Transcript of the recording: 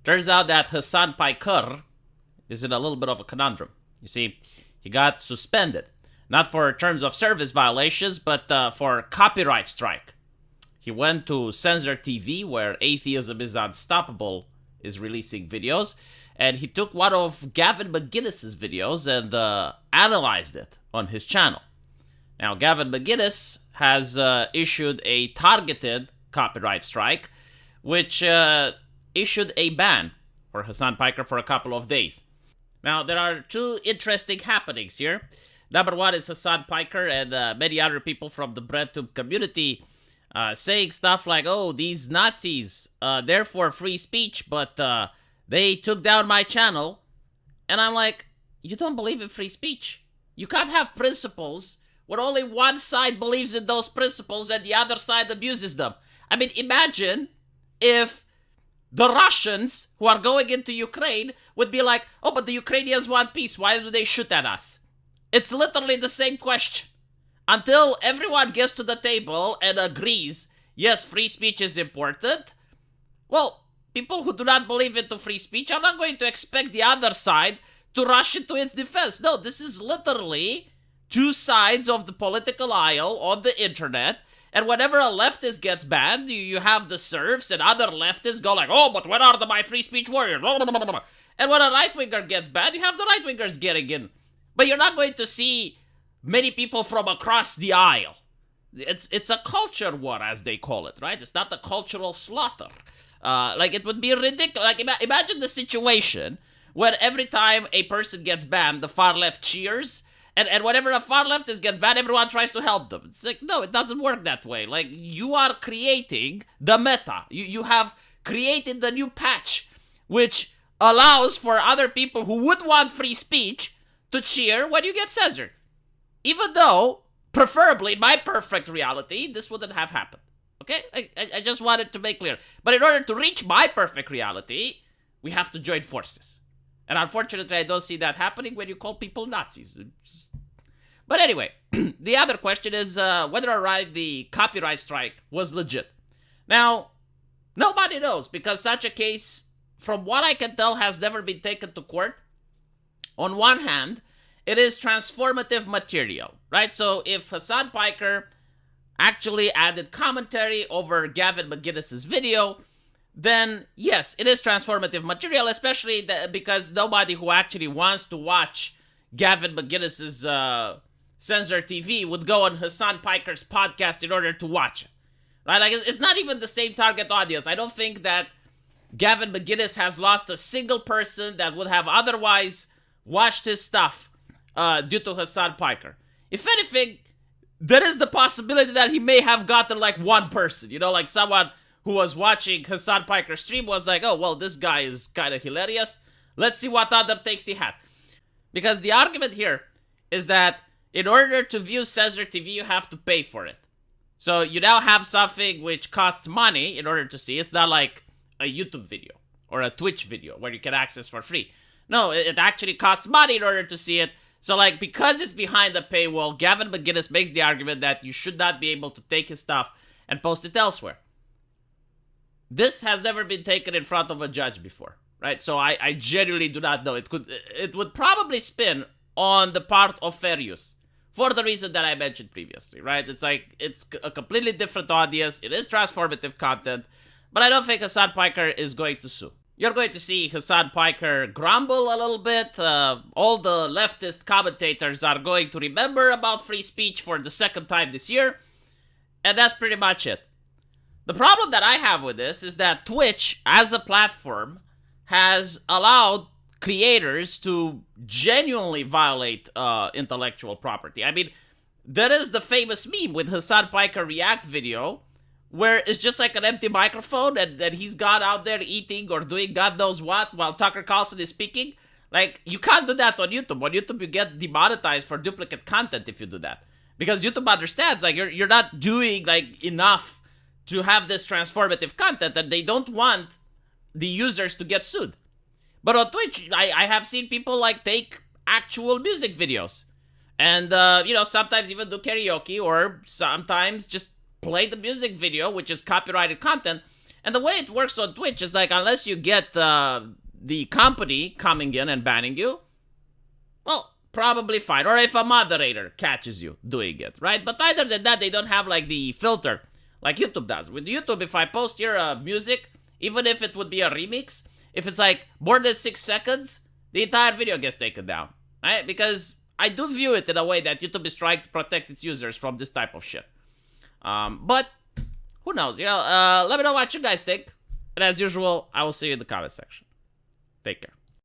Turns out that Hassan Piker is in a little bit of a conundrum. You see, he got suspended. Not for terms of service violations, but for copyright strike. He went to Censor TV, where Atheism is Unstoppable is releasing videos, and he took one of Gavin McInnes's videos and analyzed it on his channel. Now, Gavin McInnes has issued a targeted copyright strike, which issued a ban for Hassan Piker for a couple of days. Now, there are two interesting happenings here. Number one is Hassan Piker and many other people from the BreadTube community saying stuff like, oh, these Nazis, they're for free speech, but they took down my channel. And I'm like, you don't believe in free speech. You can't have principles where only one side believes in those principles and the other side abuses them. I mean, imagine if the Russians who are going into Ukraine would be like, oh, but the Ukrainians want peace. Why do they shoot at us? It's literally the same question. Until everyone gets to the table and agrees, yes, free speech is important, well, people who do not believe into free speech are not going to expect the other side to rush into its defense. No, this is literally two sides of the political aisle on the internet, and whenever a leftist gets banned, you have the serfs and other leftists go like, oh, but where are my free speech warriors? And when a right-winger gets banned, you have the right-wingers getting in. But you're not going to see many people from across the aisle. It's a culture war, as they call it, right? It's not a cultural slaughter. Like, it would be ridiculous. Like, imagine the situation when every time a person gets banned, the far left cheers, and whenever a far leftist gets banned, everyone tries to help them. It's like, no, it doesn't work that way. Like, you are creating the meta. You have created the new patch, which allows for other people who would want free speech to cheer when you get censored. Even though, preferably, in my perfect reality, this wouldn't have happened. Okay? I just wanted to make clear. But in order to reach my perfect reality, we have to join forces. And unfortunately, I don't see that happening when you call people Nazis. But anyway, the other question is whether or not the copyright strike was legit. Now, nobody knows, because such a case, from what I can tell, has never been taken to court. On one hand, it is transformative material, right? So if Hassan Piker actually added commentary over Gavin McInnes's video, then yes, it is transformative material, especially because nobody who actually wants to watch Gavin McInnes's Censor TV would go on Hassan Piker's podcast in order to watch it, right? Like, it's not even the same target audience. I don't think that Gavin McInnes has lost a single person that would have otherwise watched his stuff due to Hassan Piker. If anything, there is the possibility that he may have gotten like one person, you know, like someone who was watching Hassan Piker's stream was like, oh, well, this guy is kind of hilarious. Let's see what other takes he has. Because the argument here is that in order to view Censor TV, you have to pay for it. So you now have something which costs money in order to see. It's not like a YouTube video or a Twitch video where you can access for free. No, it actually costs money in order to see it. So, like, because it's behind the paywall, Gavin McInnes makes the argument that you should not be able to take his stuff and post it elsewhere. This has never been taken in front of a judge before, right? So I genuinely do not know. It would probably spin on the part of fair use for the reason that I mentioned previously, right? It's like, it's a completely different audience. It is transformative content, but I don't think Hassan Piker is going to sue. You're going to see Hassan Piker grumble a little bit. All the leftist commentators are going to remember about free speech for the second time this year. And that's pretty much it. The problem that I have with this is that Twitch, as a platform, has allowed creators to genuinely violate intellectual property. I mean, there is the famous meme with Hassan Piker React video, where it's just like an empty microphone and he's got out there eating or doing God knows what while Tucker Carlson is speaking. Like, you can't do that on YouTube. On YouTube, you get demonetized for duplicate content if you do that. Because YouTube understands, like, you're not doing, like, enough to have this transformative content, and they don't want the users to get sued. But on Twitch, I have seen people, like, take actual music videos. And, you know, sometimes even do karaoke, or sometimes just play the music video, which is copyrighted content, And the way it works on Twitch is like, unless you get the company coming in and banning you, well, probably fine. Or if a moderator catches you doing it, right? But other than that, they don't have like the filter like YouTube does. With YouTube, if I post here music, even if it would be a remix, if it's like more than 6 seconds, the entire video gets taken down, right? Because I do view it in a way that YouTube is trying to protect its users from this type of shit. But who knows? Let me know what you guys think. And as usual, I will see you in the comment section. Take care.